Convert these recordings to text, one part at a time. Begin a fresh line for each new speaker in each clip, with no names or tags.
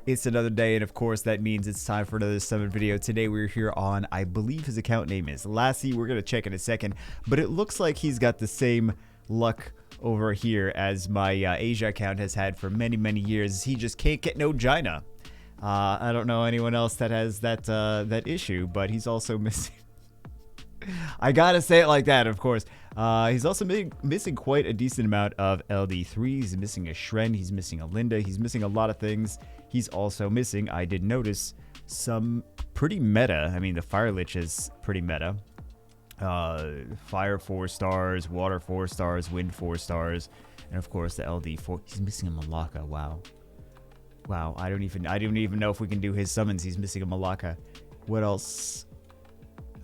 It's another day, and of course that means it's time for another summon video. Today we're here on, I believe his account name is Lassie. We're going to check in a second, but it looks like he's got the same luck over here as my Asia account has had for many years. He just can't get no Gina. I don't know anyone else that has that issue, but he's also missing. I gotta say it like that, of course. He's also missing quite a decent amount of LD3. He's missing a Shren. He's missing a Linda. He's missing a lot of things. He's also missing, I did notice, some pretty meta. I mean, the Fire Lich is pretty meta. Fire 4 stars, Water 4 stars, Wind 4 stars, and of course the LD4. He's missing a Malaka. Wow. I don't even know if we can do his summons. He's missing a Malaka. What else?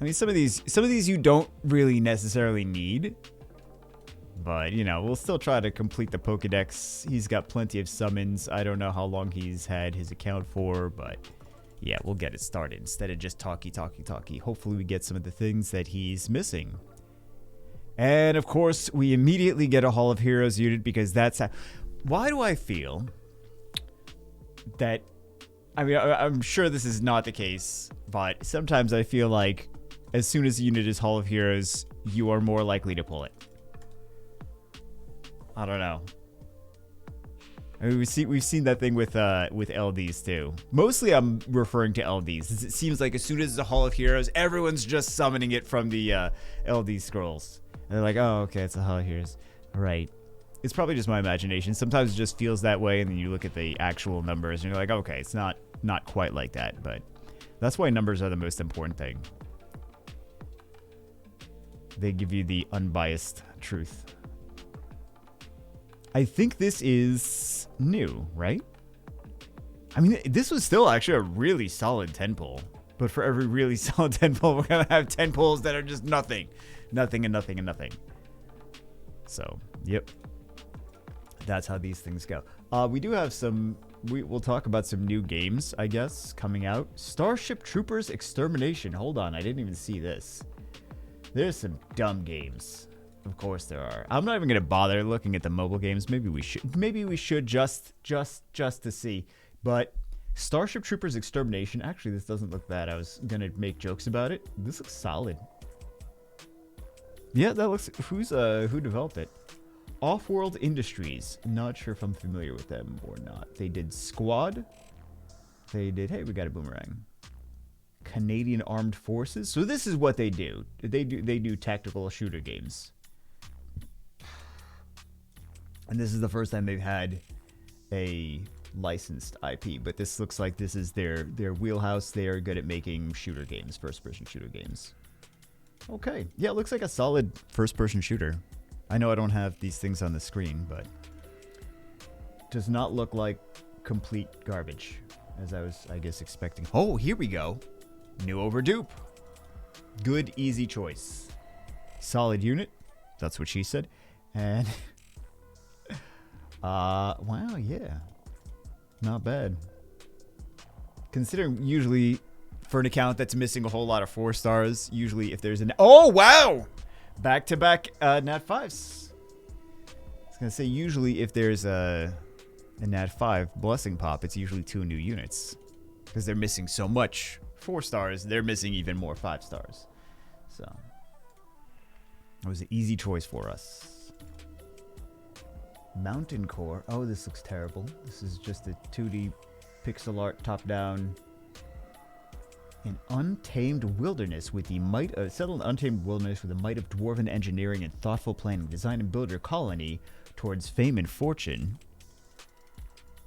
I mean, some of these you don't really necessarily need, but you know, we'll still try to complete the Pokedex. He's got plenty of summons. I don't know how long he's had his account for, but yeah, we'll get it started instead of just talky. Hopefully we get some of the things that he's missing. And of course, we immediately get a Hall of Heroes unit because that's how. Why do I feel that? I mean, I'm sure this is not the case, but sometimes I feel like as soon as a unit is Hall of Heroes, you are more likely to pull it. I don't know. I mean, we've seen that thing with LDs too. Mostly, I'm referring to LDs. It seems like as soon as it's a Hall of Heroes, everyone's just summoning it from the LD scrolls, and they're like, "Oh, okay, it's a Hall of Heroes." Right. It's probably just my imagination. Sometimes it just feels that way, and then you look at the actual numbers, and you're like, "Okay, it's not quite like that." But that's why numbers are the most important thing. They give you the unbiased truth. I think this is new, right? I mean, this was still actually a really solid 10 pull. But for every really solid 10 pull, we're going to have 10 pulls that are just nothing. Nothing and nothing and nothing. So, yep. That's how these things go. We do have some... We'll talk about some new games, I guess, coming out. Starship Troopers Extermination. Hold on, I didn't even see this. There's some dumb games. Of course there are. I'm not even gonna bother looking at the mobile games. Maybe we should just to see. But Starship Troopers Extermination. Actually, this doesn't look bad. I was gonna make jokes about it. This looks solid. Yeah, that looks. Who developed it? Off-World Industries. Not sure if I'm familiar with them or not. They did Squad. They did. Hey, we got a Boomerang. Canadian Armed Forces. So this is what they do. They do tactical shooter games. And this is the first time they've had a licensed IP, but this looks like this is their wheelhouse. They are good at making shooter games, first-person shooter games. Okay. Yeah, it looks like a solid first-person shooter. I know I don't have these things on the screen, but does not look like complete garbage, as I was, I guess, expecting. Oh, here we go. New overdupe. Good, easy choice. Solid unit. That's what she said. And wow, yeah. Not bad. Considering usually for an account that's missing a whole lot of 4 stars, usually if there's an... Oh, wow! Back-to-back Nat 5s. I was going to say, usually if there's a Nat 5 Blessing Pop, it's usually 2 new units. Because they're missing so much 4 stars, they're missing even more 5 stars. So, that was an easy choice for us. Mountain Core. Oh, this looks terrible. This is just a 2D pixel art top-down. An untamed wilderness with the might of settled untamed wilderness with the might of dwarven engineering and thoughtful planning. Design and build your colony towards fame and fortune.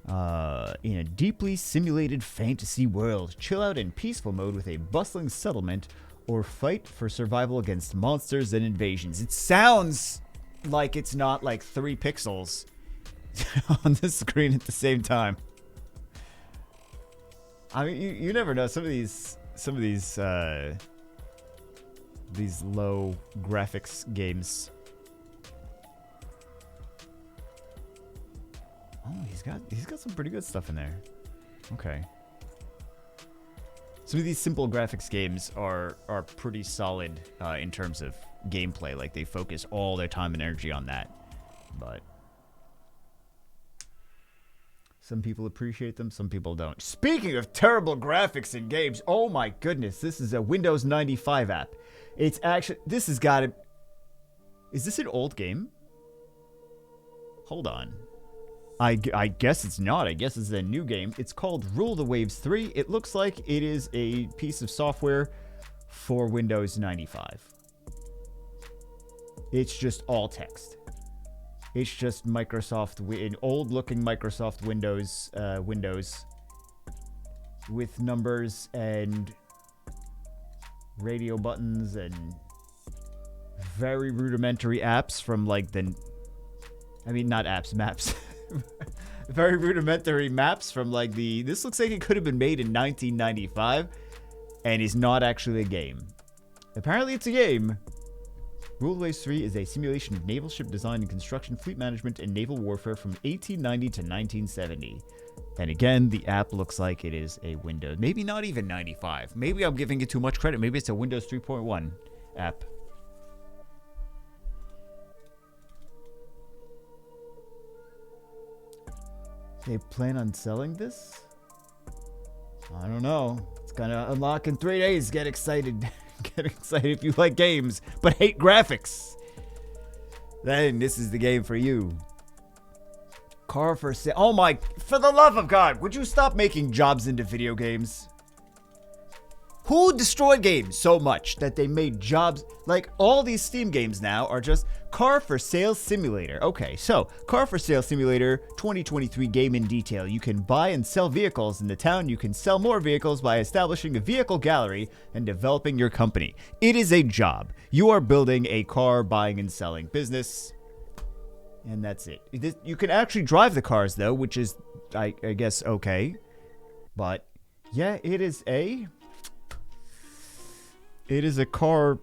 In a deeply simulated fantasy world, chill out in peaceful mode with a bustling settlement, or fight for survival against monsters and invasions. It sounds like it's not like 3 pixels on the screen at the same time. I mean, you never know. Some of these low graphics games. Oh, he's got some pretty good stuff in there. Okay. Some of these simple graphics games are pretty solid in terms of gameplay. Like, they focus all their time and energy on that. But Some people appreciate them, some people don't. Speaking of terrible graphics in games, oh my goodness, this is a Windows 95 app. It's actually, this has got to, is this an old game? Hold on. I guess it's not. I guess it's a new game. It's called Rule the Waves 3. It looks like it is a piece of software for Windows 95. It's just all text. It's just Microsoft, an old-looking Microsoft Windows with numbers and radio buttons and very rudimentary apps from like the, I mean not apps, maps. Very rudimentary maps from like the, this looks like it could have been made in 1995 and is not actually a game. Apparently it's a game. Rule Waves 3 is a simulation of naval ship design and construction, fleet management, and naval warfare from 1890 to 1970. And again, the app looks like it is a Windows, maybe not even 95. Maybe I'm giving it too much credit. Maybe it's a Windows 3.1 app. They plan on selling this? I don't know. It's gonna unlock in 3 days. Get excited. Get excited if you like games, but hate graphics. Then this is the game for you. Car for sale. Oh my, for the love of God, would you stop making jobs into video games? Who destroyed games so much that they made jobs? Like all these Steam games now are just car for sale simulator. Okay, so car for sale simulator 2023 game in detail. You can buy and sell vehicles in the town. You can sell more vehicles by establishing a vehicle gallery and developing your company. It is a job. You are building a car buying and selling business. And that's it. You can actually drive the cars though, which is, I guess, okay. But yeah, it is a car.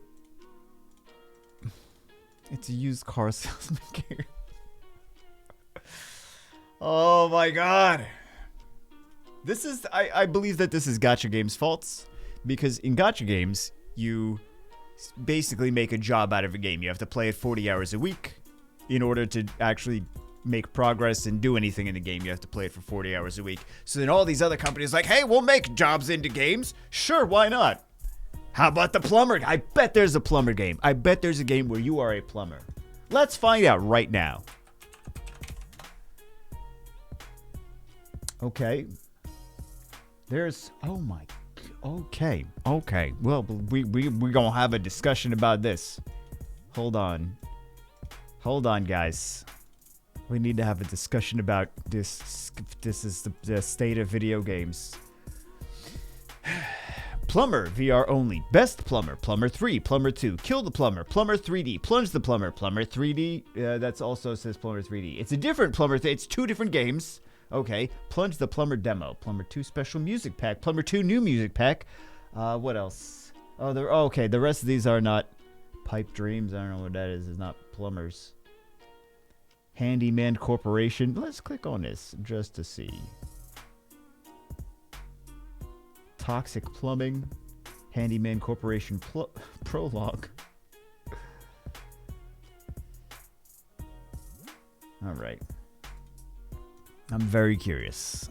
It's a used car salesman game. Oh my God. This is, I believe that this is Gacha Games' faults. Because in Gacha Games, you basically make a job out of a game. You have to play it 40 hours a week in order to actually make progress and do anything in the game. You have to play it for 40 hours a week. So then all these other companies are like, hey, we'll make jobs into games. Sure, why not? How about the plumber? I bet there's a plumber game. I bet there's a game where you are a plumber. Let's find out right now. Okay. There's, oh my, okay. Well, we're gonna have a discussion about this. Hold on, guys. We need to have a discussion about this. This is the state of video games. Plumber, VR only. Best Plumber, Plumber 3, Plumber 2, Kill the Plumber, Plumber 3D, Plunge the Plumber, Plumber 3D. That's also says Plumber 3D. It's a different Plumber. It's two different games. Okay. Plunge the Plumber Demo, Plumber 2 Special Music Pack, Plumber 2 New Music Pack. What else? Oh, okay. The rest of these are not Pipe Dreams. I don't know what that is. It's not plumbers. Handyman Corporation. Let's click on this just to see. Toxic Plumbing, Handyman Corporation Prologue. All right. I'm very curious.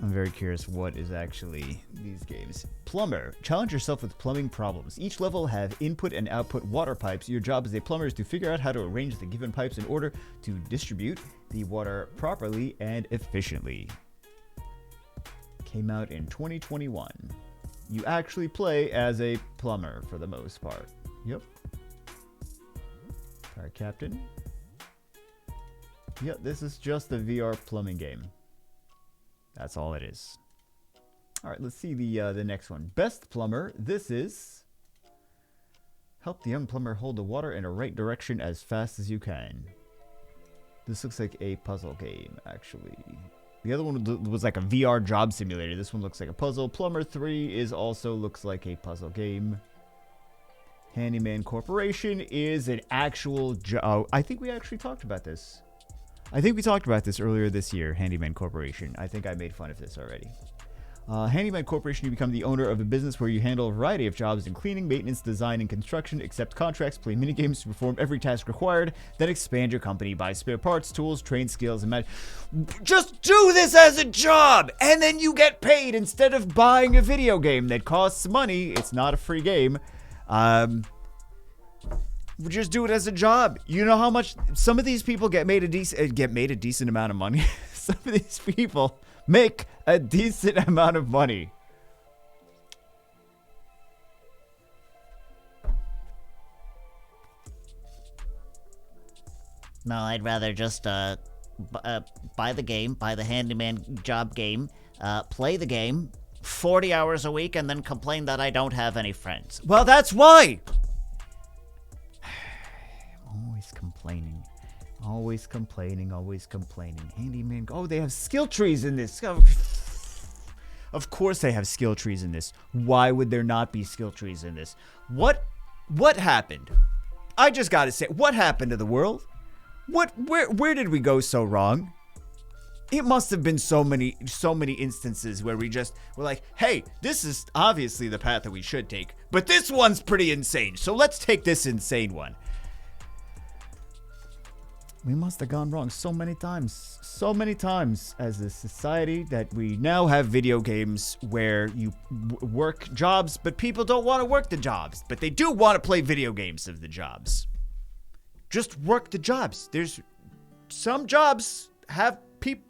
What is actually these games. Plumber. Challenge yourself with plumbing problems. Each level have input and output water pipes. Your job as a plumber is to figure out how to arrange the given pipes in order to distribute the water properly and efficiently. Came out in 2021. You actually play as a plumber for the most part. Yep. Fire Captain. Yep, this is just a VR plumbing game. That's all it is. All right, let's see the next one. Best Plumber. This is help the young plumber hold the water in the right direction as fast as you can. This looks like a puzzle game, actually. The other one was like a VR job simulator. This one looks like a puzzle. Plumber 3 also looks like a puzzle game. Handyman Corporation is an actual job. Oh, I think we actually talked about this. I think we talked about this earlier this year, Handyman Corporation. I think I made fun of this already. Handyman Corporation, you become the owner of a business where you handle a variety of jobs in cleaning, maintenance, design, and construction, accept contracts, play minigames to perform every task required, then expand your company, buy spare parts, tools, train skills, and just do this as a job, and then you get paid instead of buying a video game that costs money. It's not a free game. Just do it as a job. You know how much some of these people get made a decent amount of money. Some of these people make a decent amount of money.
No, I'd rather just buy the game, buy the handyman job game, play the game 40 hours a week, and then complain that I don't have any friends.
Well, that's why. Always complaining. Always complaining, always complaining. Handyman. Oh, they have skill trees in this. Of course they have skill trees in this. Why would there not be skill trees in this? What happened? I just gotta say, what happened to the world? Where did we go so wrong? It must have been so many instances where we're like, hey, this is obviously the path that we should take, but this one's pretty insane, so let's take this insane one. We must have gone wrong so many times as a society that we now have video games where you work jobs, but people don't want to work the jobs, but they do want to play video games of the jobs. Just work the jobs. There's some jobs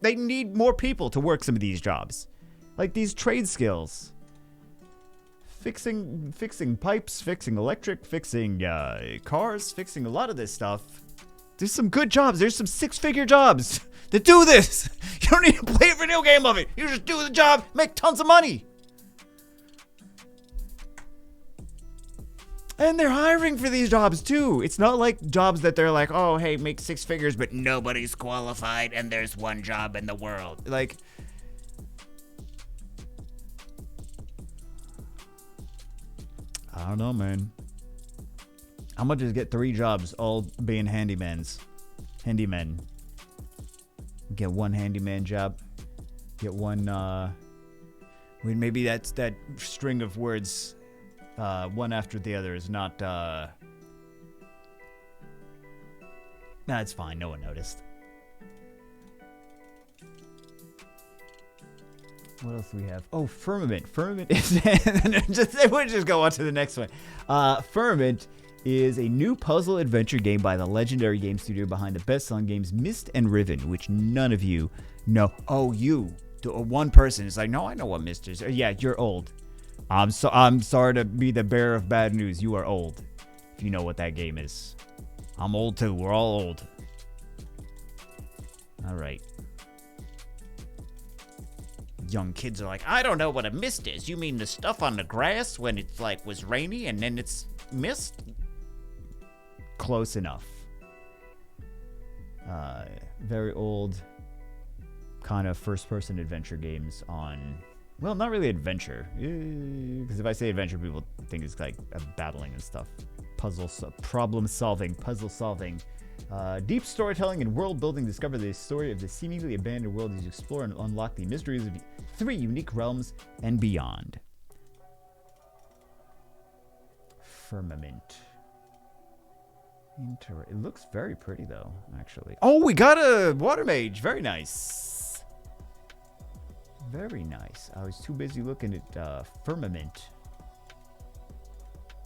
they need more people to work some of these jobs, like these trade skills. Fixing pipes, fixing electric, fixing cars, fixing a lot of this stuff. There's some good jobs. There's some six-figure jobs that do this. You don't need to play a video game of it. You just do the job, make tons of money. And they're hiring for these jobs too. It's not like jobs that they're like, oh, hey, make six figures, but nobody's qualified and there's one job in the world. Like, I don't know, man. I'm gonna just get 3 jobs, all being handymen. Get one handyman job. Get one, maybe that's that string of words, one after the other is not, nah, it's fine, no one noticed. What else do we have? Oh, Firmament. Firmament is, we'll just go on to the next one. Firmament is a new puzzle adventure game by the legendary game studio behind the best-selling games Myst and Riven, which none of you know. Oh, you. One person is like, no, I know what Myst is. Yeah, you're old. I'm sorry to be the bearer of bad news. You are old, if you know what that game is. I'm old too. We're all old. All right. Young kids are like, I don't know what a mist is. You mean the stuff on the grass when it's like was rainy and then it's mist? Close enough. Very old kind of first-person adventure games on, well, not really adventure, because if I say adventure, people think it's like battling and stuff. Problem solving, puzzle solving. Deep storytelling and world building. Discover the story of the seemingly abandoned world as you explore and unlock the mysteries of 3 unique realms and beyond. Firmament. It looks very pretty though, actually. Oh, we got a water mage. Very nice. Very nice. I was too busy looking at Firmament.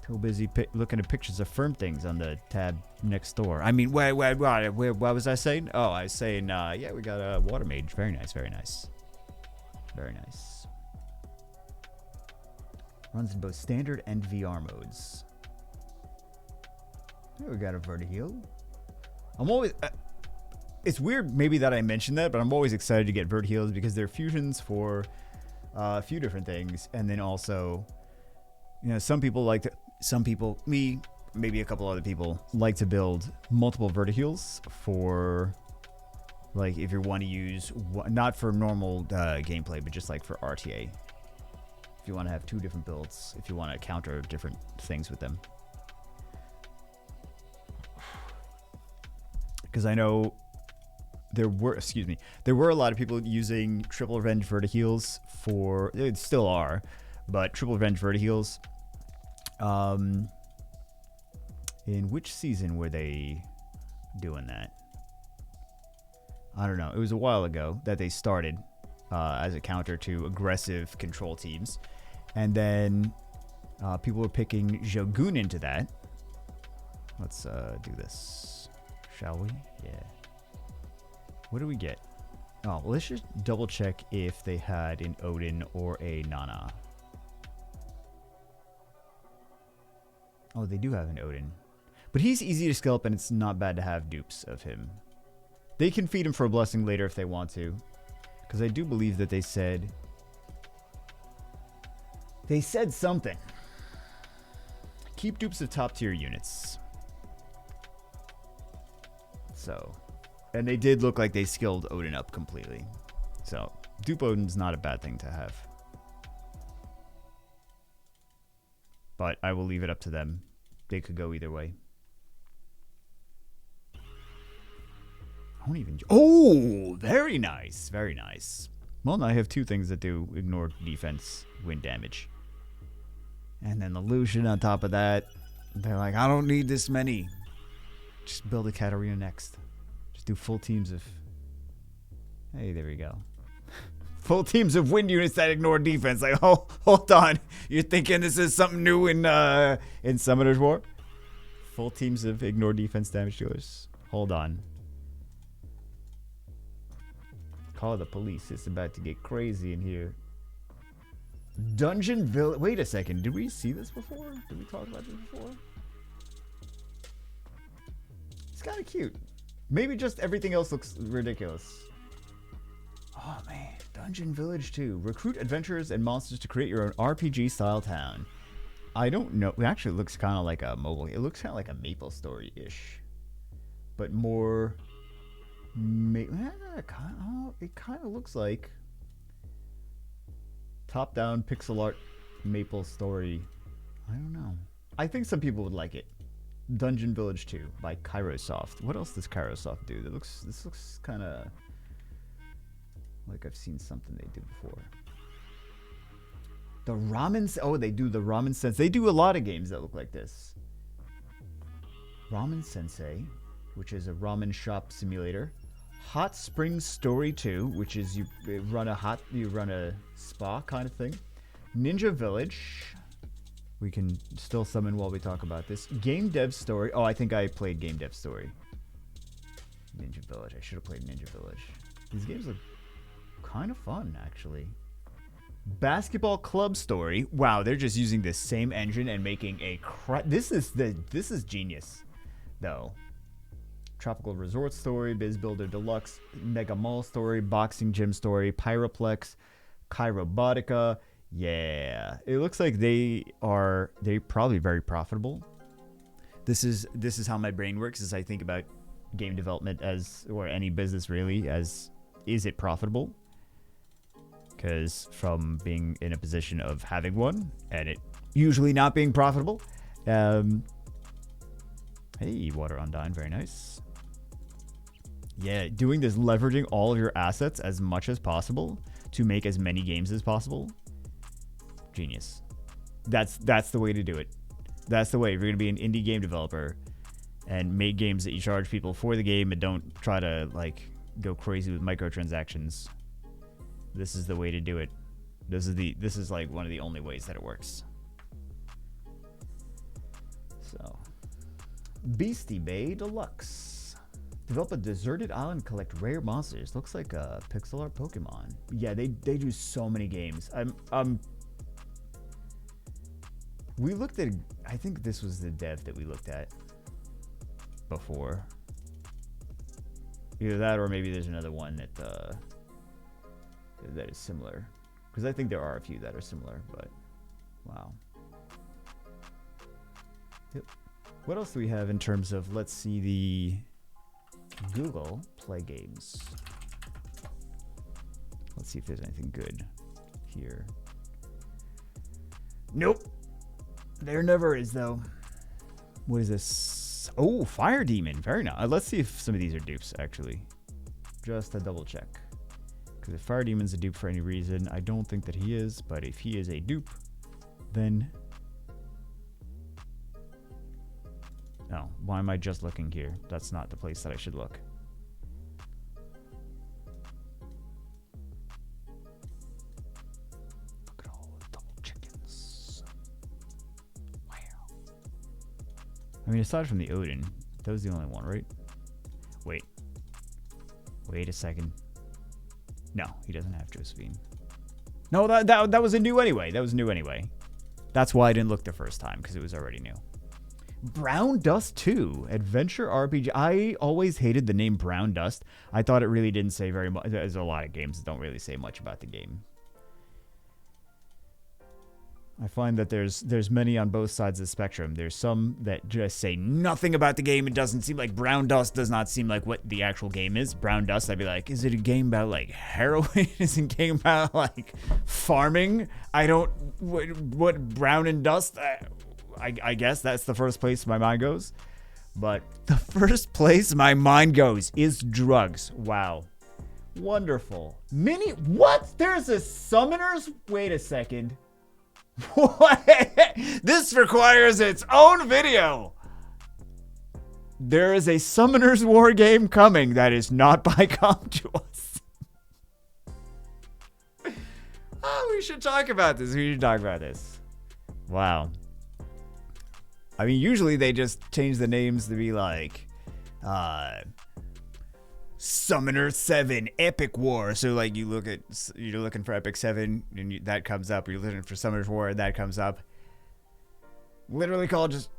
Too busy looking at pictures of firm things on the tab next door. I mean, what was I saying? Oh, I was saying, yeah, we got a water mage. Very nice, very nice. Very nice. Runs in both standard and VR modes. Here we got a Vertiheel. I'm always... it's weird maybe that I mentioned that, but I'm always excited to get Vertiheels because they're fusions for a few different things. And then also, you know, some people, me, maybe a couple other people, like to build multiple Vertiheels for, like, if you want to use, not for normal gameplay, but just like for RTA. If you want to have 2 different builds, if you want to counter different things with them. Because I know there were a lot of people using triple revenge vertiheals for, it still are, but triple revenge vertiheals. In which season were they doing that? I don't know. It was a while ago that they started as a counter to aggressive control teams. And then people were picking Shogun into that. Let's do this. Shall we? Yeah. What do we get? Oh, well, let's just double check if they had an Odin or a Nana. Oh, they do have an Odin. But he's easy to scale up, and it's not bad to have dupes of him. They can feed him for a blessing later if they want to. Because I do believe that they said... They said something. Keep dupes of top tier units. So... And they did look like they skilled Odin up completely. So, dupe Odin's not a bad thing to have. But I will leave it up to them. They could go either way. I don't even... Oh, very nice. Very nice. Well, now I have two things that do ignore defense, win damage. And then the Lucian on top of that. They're like, I don't need this many. Just build a Katarina next. Just do full teams of... Hey, there we go. Full teams of wind units that ignore defense. Like, oh, hold on. You're thinking this is something new in Summoner's War? Full teams of ignore defense damage dealers. Hold on. Call the police. It's about to get crazy in here. Dungeon Village. Wait a second. Did we see this before? Did we talk about this before? It's kind of cute. Maybe just everything else looks ridiculous. Oh man, Dungeon Village 2. Recruit adventurers and monsters to create your own RPG-style town. I don't know. It actually looks kind of like a mobile. It looks kind of like a Maple Story-ish, but more. It kind of looks like top-down pixel art Maple Story. I don't know. I think some people would like it. Dungeon Village 2 by Kairosoft. What else does Kairosoft do? This looks kind of like I've seen something they did before. The Ramen... Oh, they do the Ramen Sensei. They do a lot of games that look like this. Ramen Sensei, which is a ramen shop simulator. Hot Springs Story 2, which is you run a spa kind of thing. Ninja Village... We can still summon while we talk about this. Game Dev Story. Oh, I think I played Game Dev Story. Ninja Village. I should have played Ninja Village. These games look kind of fun, actually. Basketball Club Story. Wow, they're just using the same engine and making a This is genius, though. Tropical Resort Story, Biz Builder Deluxe, Mega Mall Story, Boxing Gym Story, Pyroplex, Chirobotica. Yeah, it looks like they're probably very profitable. This is how my brain works as I think about game development as, or any business really, as is it profitable? Because from being in a position of having one and it usually not being profitable. Hey, Water Undyne, very nice. Yeah, doing this, leveraging all of your assets as much as possible to make as many games as possible. Genius. That's the way to do it. That's the way. If you're going to be an indie game developer and make games that you charge people for the game and don't try to like go crazy with microtransactions, this is the way to do it. This is like one of the only ways that it works. So, Beastie Bay Deluxe. Develop a deserted island, collect rare monsters. Looks like a pixel art Pokemon. Yeah, they do so many games. We looked at, I think this was the dev that we looked at before. Either that or maybe there's another one that is similar. Because I think there are a few that are similar, but wow. Yep. What else do we have in terms of, let's see, the Google Play Games. Let's see if there's anything good here. Nope. There never is, though. What is this? Oh, Fire Demon. Very nice. Let's see if some of these are dupes, actually. Just to double check. Because if Fire Demon's a dupe for any reason, I don't think that he is. But if he is a dupe, then... No, why am I just looking here? That's not the place that I should look. Look at all the double chickens. Wow. I mean, aside from the Odin, that was the only one, right? Wait. Wait a second. No, he doesn't have Josephine. No, that was a new anyway. That was new anyway. That's why I didn't look the first time, because it was already new. Brown Dust 2, Adventure RPG. I always hated the name Brown Dust. I thought it really didn't say very much. There's a lot of games that don't really say much about the game. I find that there's many on both sides of the spectrum. There's some that just say nothing about the game. It doesn't seem like Brown Dust does not seem like what the actual game is. Brown Dust, I'd be like, is it a game about like heroin? Is it a game about like farming? I don't, what Brown and Dust? I guess that's the first place my mind goes. But the first place my mind goes is drugs. Wow. Wonderful. What? There's a summoners? Wait a second. What? This requires its own video. There is a Summoner's War game coming that is not by Comtuos. Oh, we should talk about this. We should talk about this. Wow. I mean, usually they just change the names to be like, Summoner 7 Epic War. So like you're looking for Epic 7 and that comes up. You're looking for Summoner's War and that comes up. Literally called just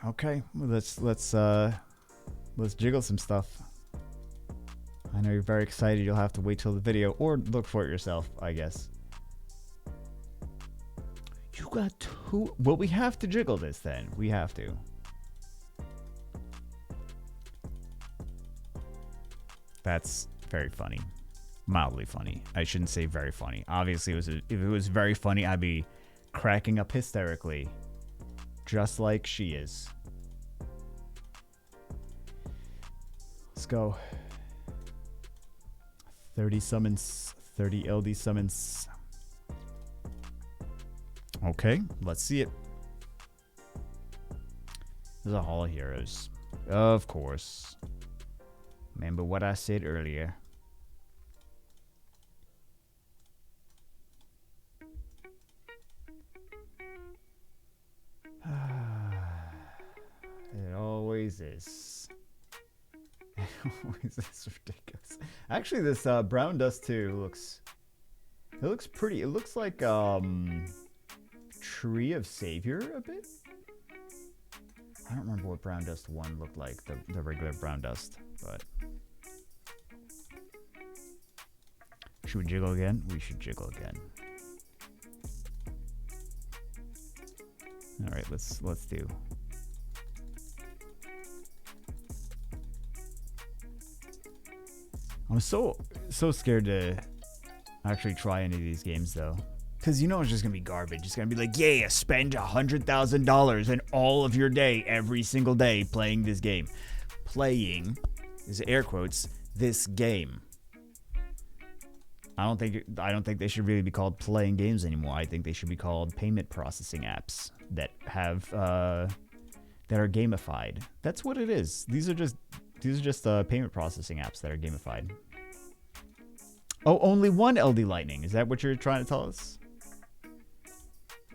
okay. Well, let's jiggle some stuff. I know you're very excited. You'll have to wait till the video or look for it yourself, I guess. You got two. Well, we have to jiggle this then. We have to. That's very funny. Mildly funny. I shouldn't say very funny. Obviously, if it was very funny, I'd be cracking up hysterically. Just like she is. Let's go. 30 summons. 30 LD summons. Okay, let's see it. There's a Hall of Heroes. Of course. Remember what I said earlier. It always is. It always is ridiculous. Actually, this Brown Dust 2 looks pretty. It looks like Tree of Savior a bit. I don't remember what Brown Dust 1 looked like, the regular Brown Dust, but... Should we jiggle again? We should jiggle again. Alright, let's do... I'm so scared to actually try any of these games, though. Because you know it's just going to be garbage. It's going to be like, yeah, spend $100,000 and all of your day, every single day, playing this game. Playing, is air quotes, this game. I don't think they should really be called playing games anymore. I think they should be called payment processing apps that have, that are gamified. That's what it is. These are just payment processing apps that are gamified. Oh, only one LD Lightning. Is that what you're trying to tell us?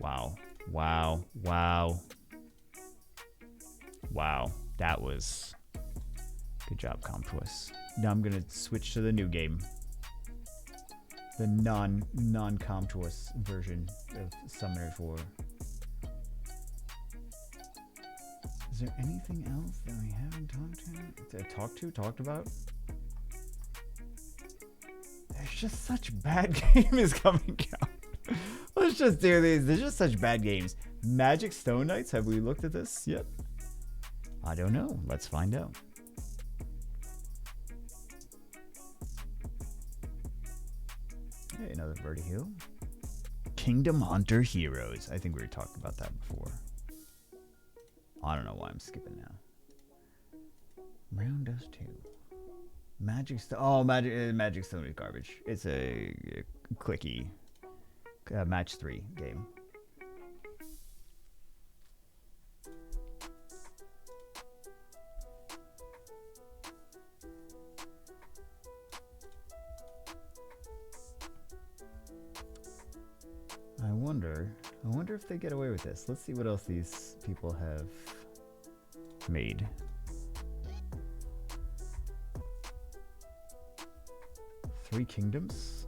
Wow. Wow. Wow. Wow. That was... Good job, Comtuos. Now I'm going to switch to the new game. The non-Comtuos version of Summoner's War. Is there anything else that we haven't talked about? There's just such bad games coming out. Let's just do these. There's just such bad games. Magic Stone Knights, have we looked at this yet? I don't know. Let's find out. Hey, another Verdi Hill. Kingdom Hunter Heroes. I think we were talking about that before. I don't know why I'm skipping now. Brown Dust 2. Magic Stone is garbage. It's a clicky match 3 game. I wonder if they get away with this. Let's see what else these people have made. Three Kingdoms?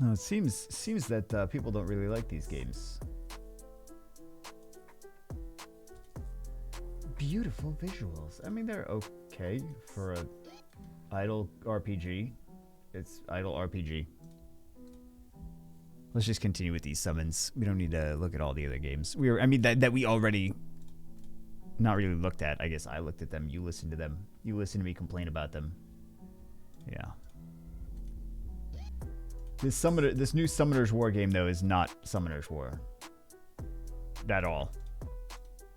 No, it seems that people don't really like these games. Beautiful visuals. I mean, they're okay for a idle RPG. It's idle RPG. Let's just continue with these summons. We don't need to look at all the other games. That we already not really looked at. I guess I looked at them. You listened to them. You listened to me complain about them. Yeah. This new Summoner's War game though is not Summoner's War. At all.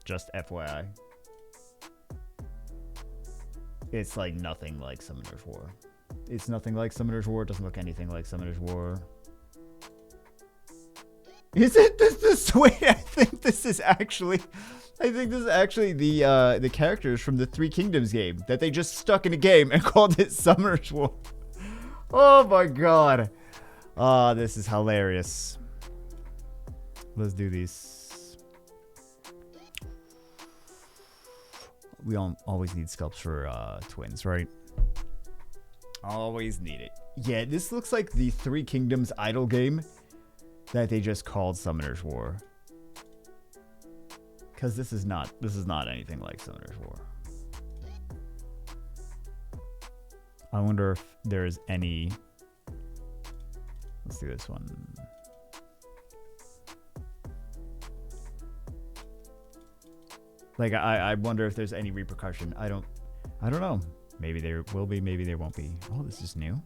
Just FYI. It's like nothing like Summoner's War. It's nothing like Summoner's War. It doesn't look anything like Summoner's War. Is it this way? I think this is actually the characters from the Three Kingdoms game that they just stuck in a game and called it Summoner's War. Oh my god. Oh, this is hilarious. Let's do these. We always need sculpts for twins, right? Always need it. Yeah, this looks like the Three Kingdoms idle game that they just called Summoner's War. Because this is not anything like Summoner's War. I wonder if there's any. Let's do this one. Like I wonder if there's any repercussion. I don't know. Maybe there will be, maybe there won't be. Oh, this is new.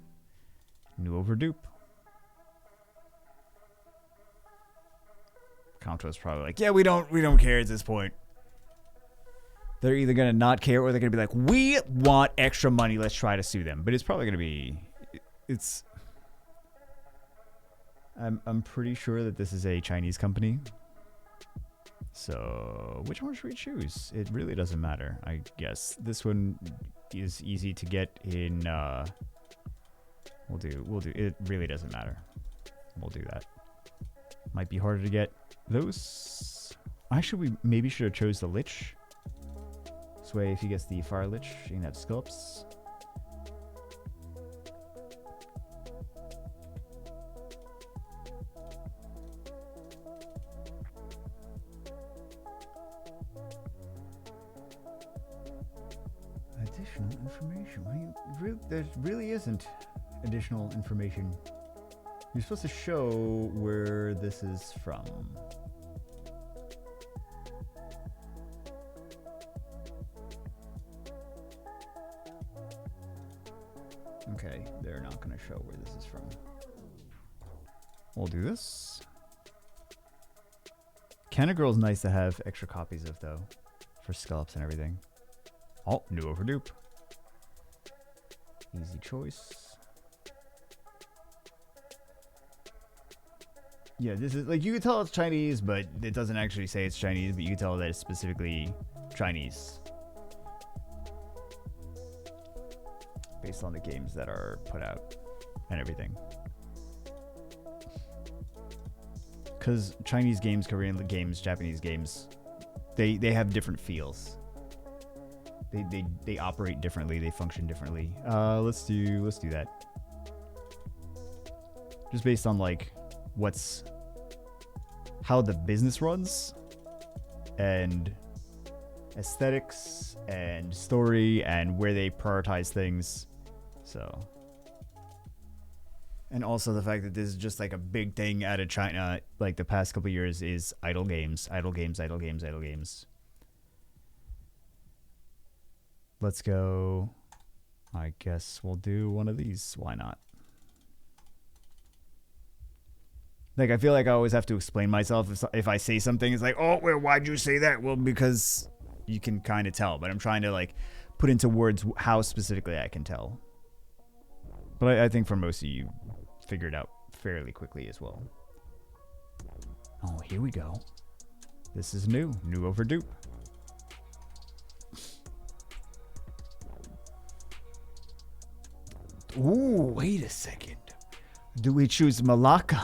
New overdupe. Conto's probably like, yeah, we don't care at this point. They're either gonna not care or they're gonna be like, we want extra money, let's try to sue them. But it's probably gonna be, I'm pretty sure that this is a Chinese company. So which one should we choose? It really doesn't matter. I guess this one is easy to get in. We'll do. It really doesn't matter. We'll do that. Might be harder to get those. Actually, we maybe should have chose the Lich. This way, if he gets the Fire Lich, you can have sculpts. Additional information. There really isn't additional information. You're supposed to show where this is from. Okay, they're not going to show where this is from. We'll do this. Canna Girl's nice to have extra copies of, though, for scallops and everything. Oh, new overdupe. Easy choice. Yeah, this is like, you can tell it's Chinese, but it doesn't actually say it's Chinese, but you can tell that it's specifically Chinese. Based on the games that are put out and everything. Because Chinese games, Korean games, Japanese games, they have different feels. They operate differently, they function differently. Let's do that. Just based on like how the business runs and aesthetics and story and where they prioritize things. So, and also the fact that this is just like a big thing out of China like the past couple years is idle games. Let's go. I guess we'll do one of these. Why not? Like, I feel like I always have to explain myself if I say something. It's like, oh, well, why'd you say that? Well, because you can kind of tell. But I'm trying to, like, put into words how specifically I can tell. But I think for most of you, figured out fairly quickly as well. Oh, here we go. This is new over dupe. Ooh, wait a second. Do we choose Malacca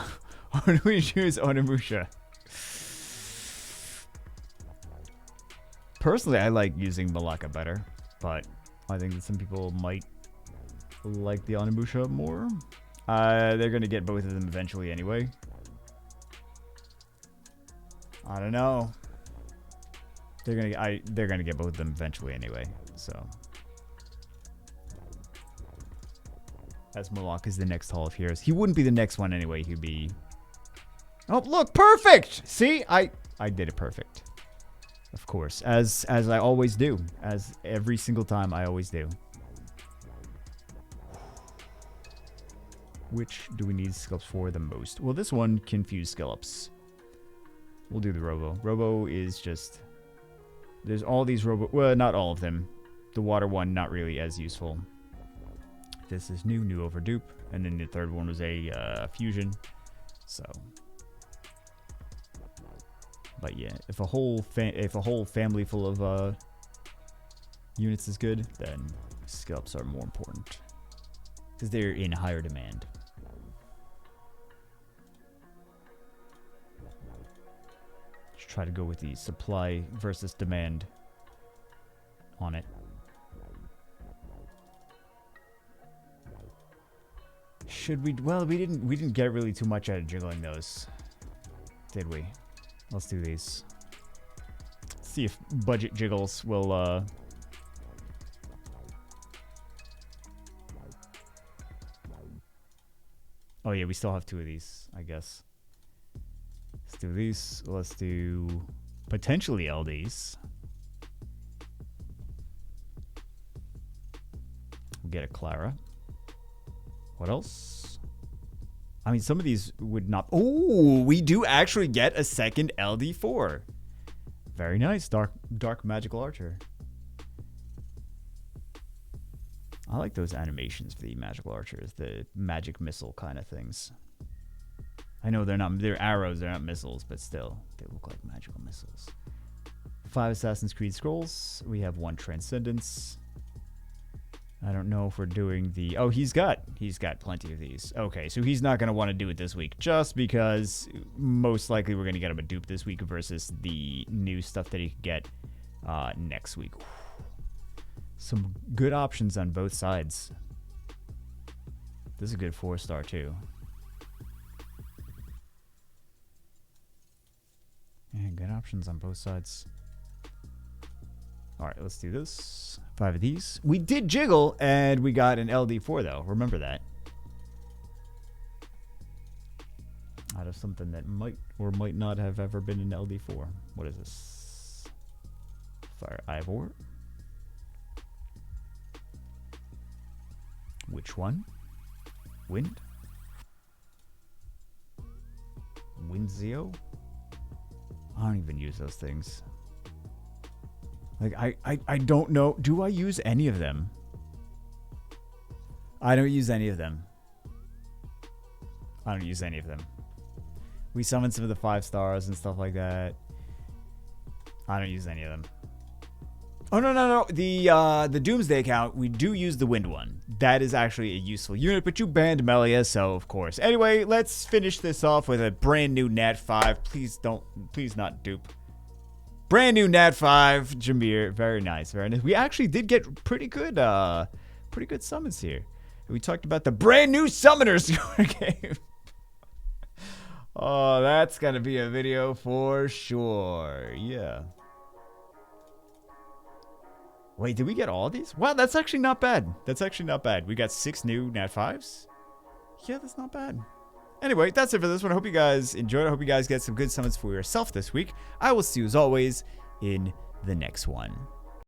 or do we choose Onimusha? Personally, I like using Malacca better, but I think that some people might like the Onimusha more. They're gonna get both of them eventually anyway. I don't know. They're gonna get both of them eventually anyway. So, as Malak is the next Hall of Heroes, he wouldn't be the next one anyway. He'd be. Oh, look, perfect. See, I did it perfect. Of course, as I always do, as every single time I always do. Which do we need skill ups for the most? Well, this one can fuse skill ups. We'll do the Robo. Robo is just... There's all these Robo... Well, not all of them. The water one, not really as useful. This is new over dupe. And then the third one was a fusion. So... But yeah, if a whole family full of units is good, then skill ups are more important. Because they're in higher demand. Try to go with the supply versus demand on it. Should we? Well, we didn't get really too much out of jiggling those, did we? Let's do these. See if budget jiggles will Oh yeah, we still have 2 of these, I guess. Let's do these. Let's do potentially LDs. We'll get a Clara. What else? I mean, some of these would not... Oh, we do actually get a second LD4. Very nice. Dark Magical Archer. I like those animations for the Magical Archers. The magic missile kind of things. I know they're arrows, they're not missiles, but still, they look like magical missiles. 5 Assassin's Creed Scrolls. We have 1 Transcendence. I don't know if we're doing the... Oh, he's got plenty of these. Okay, so he's not going to want to do it this week, just because most likely we're going to get him a dupe this week versus the new stuff that he could get next week. Some good options on both sides. This is a good 4-star too. Yeah, good options on both sides. Alright, let's do this. 5 of these. We did jiggle, and we got an LD4, though. Remember that. Out of something that might or might not have ever been an LD4. What is this? Fire Ivor. Which one? Wind? Windzio? I don't even use those things. Like, I don't know. Do I use any of them? I don't use any of them. I don't use any of them. We summoned some of the 5 stars and stuff like that. I don't use any of them. Oh, no. The Doomsday account, we do use the Wind one. That is actually a useful unit, but you banned Melia, so of course. Anyway, let's finish this off with a brand new Nat 5. Please not dupe. Brand new Nat 5, Jameer. Very nice, very nice. We actually did get pretty good summons here. We talked about the brand new Summoners game. Oh, that's gonna be a video for sure. Yeah. Wait, did we get all of these? Wow, that's actually not bad. That's actually not bad. We got 6 new Nat 5s. Yeah, that's not bad. Anyway, that's it for this one. I hope you guys enjoyed. I hope you guys get some good summons for yourself this week. I will see you as always in the next one.